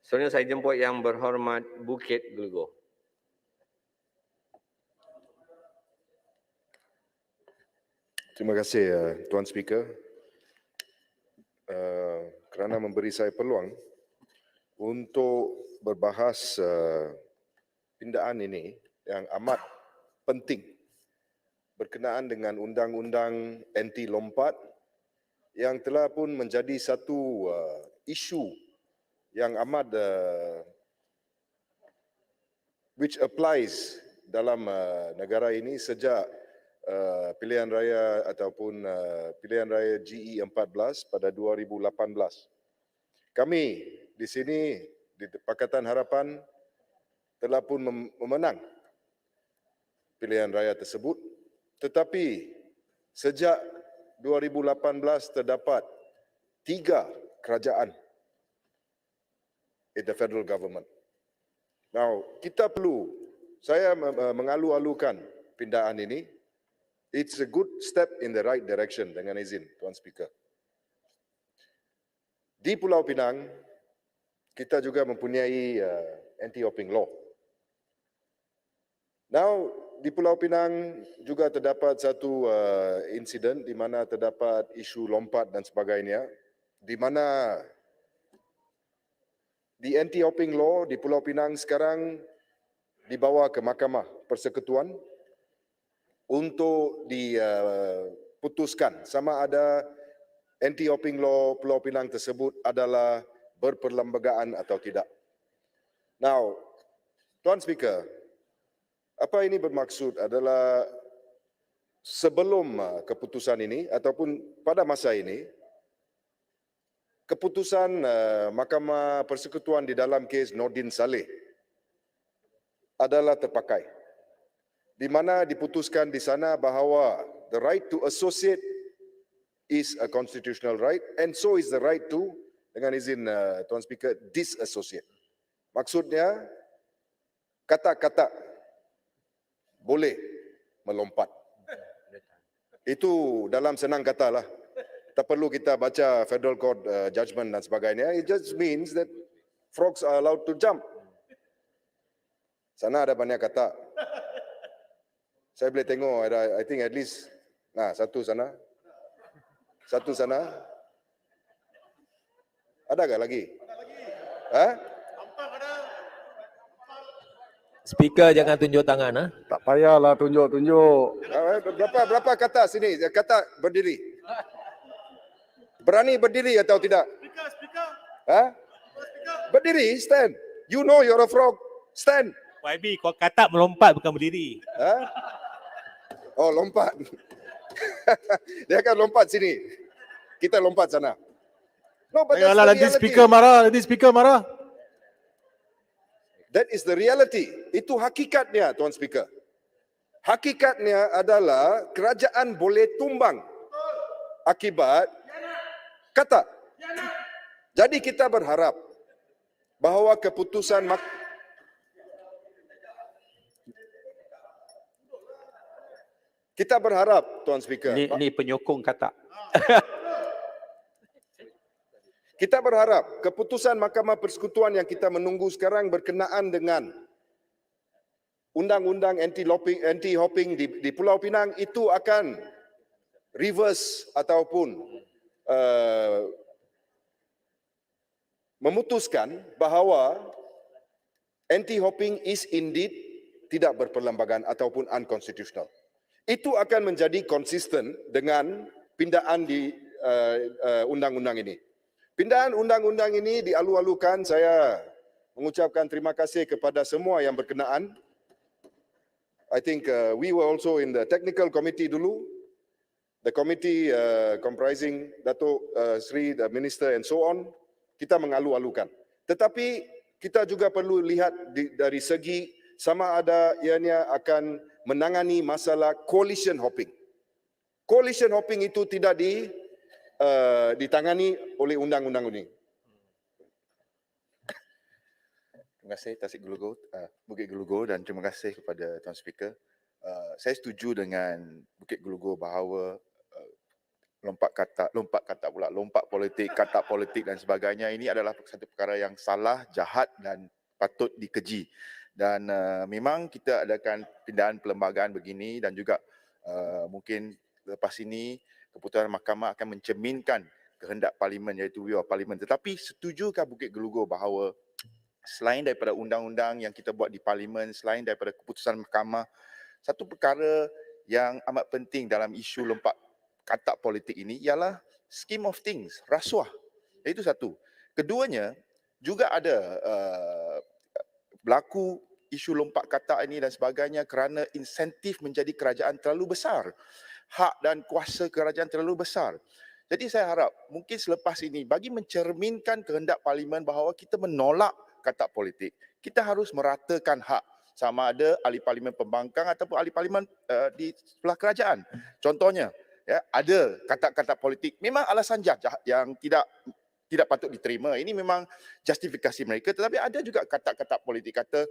Selanjutnya saya jemput yang berhormat Bukit Gelugor. Terima kasih Tuan Speaker kerana memberi saya peluang untuk berbahas pindaan ini yang amat penting berkenaan dengan undang-undang anti lompat yang telah pun menjadi satu isu yang amat which applies dalam negara ini sejak pilihan raya ataupun pilihan raya GE14 pada 2018. Kami di sini di Pakatan Harapan telah pun memenang pilihan raya tersebut, tetapi sejak 2018 terdapat 3 kerajaan in the federal government. Now, kita perlu, saya mengalu-alukan pindaan ini. It's a good step in the right direction dengan izin Tuan Speaker. Di Pulau Pinang, kita juga mempunyai anti-hopping law. Now, di Pulau Pinang juga terdapat satu insiden di mana terdapat isu lompat dan sebagainya, di mana di anti-hopping law di Pulau Pinang sekarang dibawa ke Mahkamah Persekutuan untuk diputuskan sama ada anti-hopping law Pulau Pinang tersebut adalah berperlembagaan atau tidak. Now, Tuan Speaker, apa ini bermaksud adalah sebelum keputusan ini ataupun pada masa ini, keputusan Mahkamah Persekutuan di dalam kes Nordin Saleh adalah terpakai, di mana diputuskan di sana bahawa the right to associate is a constitutional right and so is the right to, dengan izin Tuan Speaker, disassociate. Maksudnya, kata-kata boleh melompat. Itu dalam senang kata lah. Tak perlu kita baca Federal Court judgment dan sebagainya. It just means that frogs are allowed to jump. Sana ada banyak kata. Saya boleh tengok, I think at least, satu sana. Satu sana. Ada tak lagi? Speaker jangan tunjuk tangan. Tak payahlah tunjuk-tunjuk. Berapa kata sini? Kata berdiri. Berani berdiri atau tidak? Berdiri, stand. You know you're a frog. Stand. YB, kau kata melompat bukan berdiri. Oh, lompat. Dia akan lompat sini. Kita lompat sana. No, but that's the Nanti reality. speaker marah. That is the reality. Itu hakikatnya, Tuan Speaker. Hakikatnya adalah kerajaan boleh tumbang akibat kata. Jadi kita berharap bahawa keputusan kita berharap, Tuan Speaker. Ini penyokong kata. Kita berharap keputusan Mahkamah Persekutuan yang kita menunggu sekarang berkenaan dengan undang-undang anti-hopping di Pulau Pinang itu akan reverse ataupun memutuskan bahawa anti-hopping is indeed tidak berperlembagaan ataupun unconstitutional. Itu akan menjadi konsisten dengan pindaan di undang-undang ini. Pindaan undang-undang ini dialu-alukan. Saya mengucapkan terima kasih kepada semua yang berkenaan. I think we were also in the technical committee dulu. The committee comprising Dato' Sri, the Minister and so on. Kita mengalu-alukan. Tetapi kita juga perlu lihat dari segi sama ada ianya akan menangani masalah coalition hopping. Coalition hopping itu tidak ditangani oleh undang-undang ini. Terima kasih Tasik Gelugor, Bukit Gelugor dan terima kasih kepada Tuan Speaker. Saya setuju dengan Bukit Gelugor bahawa lompat politik, kata politik dan sebagainya, ini adalah satu perkara yang salah, jahat dan patut dikeji. Dan memang kita adakan pindahan perlembagaan begini dan juga mungkin lepas ini keputusan mahkamah akan mencerminkan kehendak parlimen, iaitu will of parlimen. Tetapi setujukah Bukit Gelugor bahawa selain daripada undang-undang yang kita buat di parlimen, selain daripada keputusan mahkamah, satu perkara yang amat penting dalam isu lompat katak politik ini ialah scheme of things, rasuah. Itu satu. Keduanya, juga ada berlaku isu lompat katak ini dan sebagainya kerana insentif menjadi kerajaan terlalu besar. Hak dan kuasa kerajaan terlalu besar. Jadi saya harap mungkin selepas ini bagi mencerminkan kehendak parlimen bahawa kita menolak katak politik, kita harus meratakan hak sama ada ahli parlimen pembangkang ataupun ahli parlimen di sebelah kerajaan. Contohnya, ya, ada katak-katak politik memang alasan jahat yang tidak patut diterima. Ini memang justifikasi mereka, tetapi ada juga katak-katak politik kata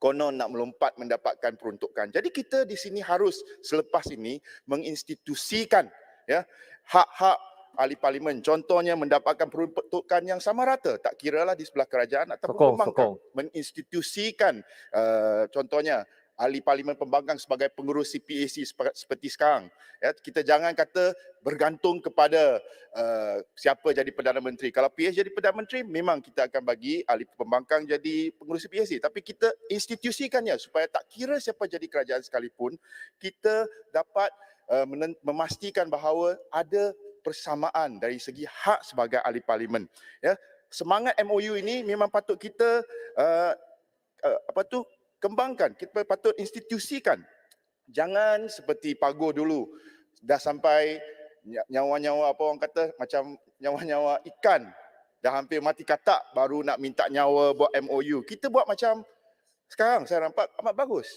konon nak melompat mendapatkan peruntukan. Jadi kita di sini harus selepas ini menginstitusikan, ya, hak-hak ahli parlimen. Contohnya mendapatkan peruntukan yang sama rata, tak kiralah di sebelah kerajaan ataupun pembangkang. Menginstitusikan contohnya ahli parlimen pembangkang sebagai pengurusi PAC seperti sekarang. Ya, kita jangan kata bergantung kepada siapa jadi Perdana Menteri. Kalau PAC jadi Perdana Menteri, memang kita akan bagi ahli pembangkang jadi pengurusi PAC. Tapi kita institusikannya supaya tak kira siapa jadi kerajaan sekalipun, kita dapat memastikan bahawa ada persamaan dari segi hak sebagai ahli parlimen. Ya, semangat MOU ini memang patut kita kembangkan, kita patut institusikan. Jangan seperti Pago dulu, dah sampai nyawa-nyawa apa orang kata macam nyawa-nyawa ikan, dah hampir mati katak baru nak minta nyawa buat MOU. Kita buat macam sekarang saya nampak amat bagus.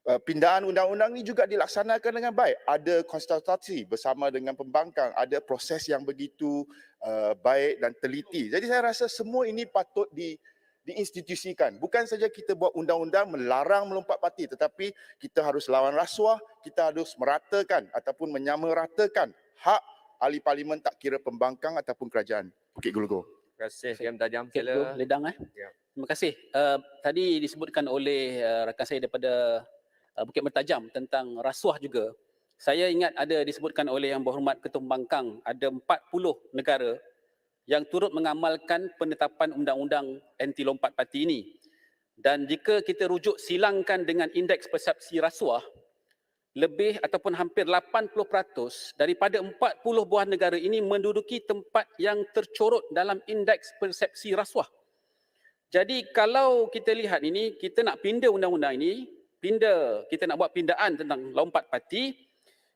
Pindahan undang-undang ini juga dilaksanakan dengan baik. Ada konsultasi bersama dengan pembangkang, ada proses yang begitu baik dan teliti. Jadi saya rasa semua ini patut diinstitusikan. Bukan saja kita buat undang-undang melarang melompat parti, tetapi kita harus lawan rasuah, kita harus meratakan ataupun menyamaratakan hak ahli parlimen tak kira pembangkang ataupun kerajaan. Bukit Gelugor. Terima kasih, Diam Tajam. Okey, Sila. Ledang. Ya. Terima kasih. Tadi disebutkan oleh rakan saya daripada Bukit Mertajam tentang rasuah juga. Saya ingat ada disebutkan oleh Yang Berhormat Ketua Pembangkang, ada 40 negara yang turut mengamalkan penetapan undang-undang anti lompat parti ini. Dan jika kita rujuk silangkan dengan indeks persepsi rasuah, lebih ataupun hampir 80% daripada 40 buah negara ini menduduki tempat yang tercorot dalam indeks persepsi rasuah. Jadi kalau kita lihat ini, kita nak pindah undang-undang ini, kita nak buat pindaan tentang lompat parti,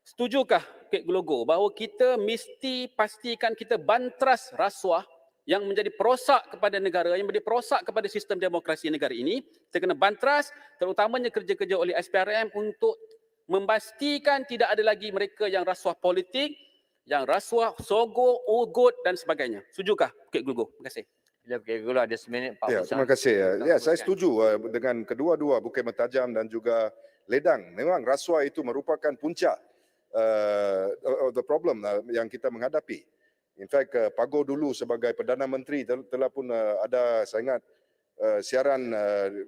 setujukah Bukit Gelugor bahawa kita mesti pastikan kita bantras rasuah yang menjadi perosak kepada negara, yang menjadi perosak kepada sistem demokrasi negara ini? Kita kena bantras, terutamanya kerja-kerja oleh SPRM untuk memastikan tidak ada lagi mereka yang rasuah politik, yang rasuah sogok, ugut dan sebagainya. Setujukah Bukit Gelugor? Terima kasih. Bila Bukit Gelugor ada seminit, Pak Ya, Musa. terima kasih. Ya, saya Teruskan. setuju dengan kedua-dua Bukit Mertajam dan juga Ledang. Memang rasuah itu merupakan puncak the problem yang kita menghadapi. In fact, Pago dulu sebagai Perdana Menteri telah pun ada, saya ingat, siaran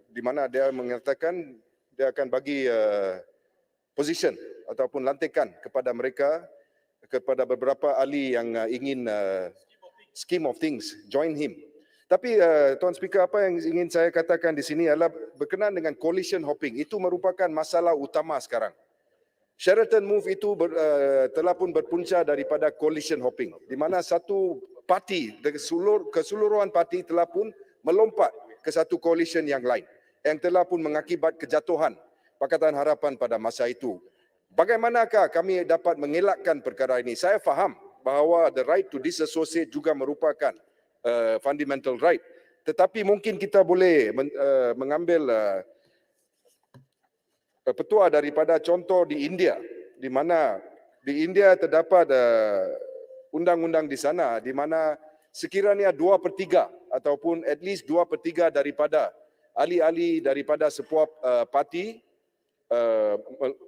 di mana dia mengatakan dia akan bagi position ataupun lantikan kepada mereka, kepada beberapa ahli yang ingin scheme of things join him. Tapi Tuan Speaker, apa yang ingin saya katakan di sini adalah berkenaan dengan coalition hopping. Itu merupakan masalah utama sekarang. Sheraton Move itu telah pun berpunca daripada coalition hopping, di mana satu parti, keseluruhan parti telah pun melompat ke satu coalition yang lain, yang telah pun mengakibat kejatuhan Pakatan Harapan pada masa itu. Bagaimanakah kami dapat mengelakkan perkara ini? Saya faham bahawa the right to disassociate juga merupakan fundamental right. Tetapi mungkin kita boleh mengambil petua daripada contoh di India, di mana di India terdapat undang-undang di sana di mana sekiranya 2/3 ataupun at least 2/3 daripada ahli-ahli daripada sebuah parti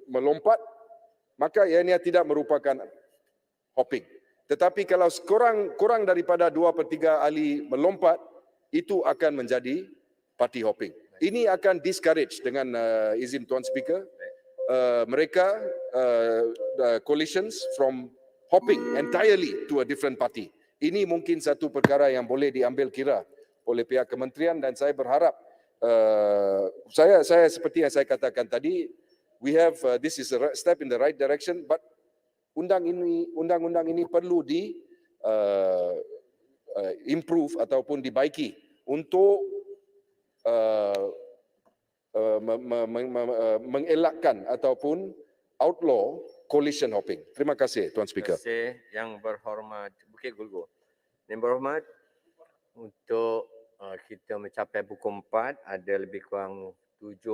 melompat, maka ianya tidak merupakan hopping. Tetapi kalau kurang daripada 2/3 ahli melompat, itu akan menjadi party hopping. Ini akan discourage dengan izin Tuan Speaker, mereka coalitions from hopping entirely to a different party. Ini mungkin satu perkara yang boleh diambil kira oleh pihak kementerian dan saya berharap saya seperti yang saya katakan tadi, we have this is a step in the right direction, but undang-undang ini perlu di improve ataupun dibaiki untuk mengelakkan ataupun outlaw coalition hopping. Terima kasih Tuan Speaker. Terima kasih Yang Berhormat Bukit Gulgul. Yang Berhormat, untuk kita mencapai pukul 4 ada lebih kurang 7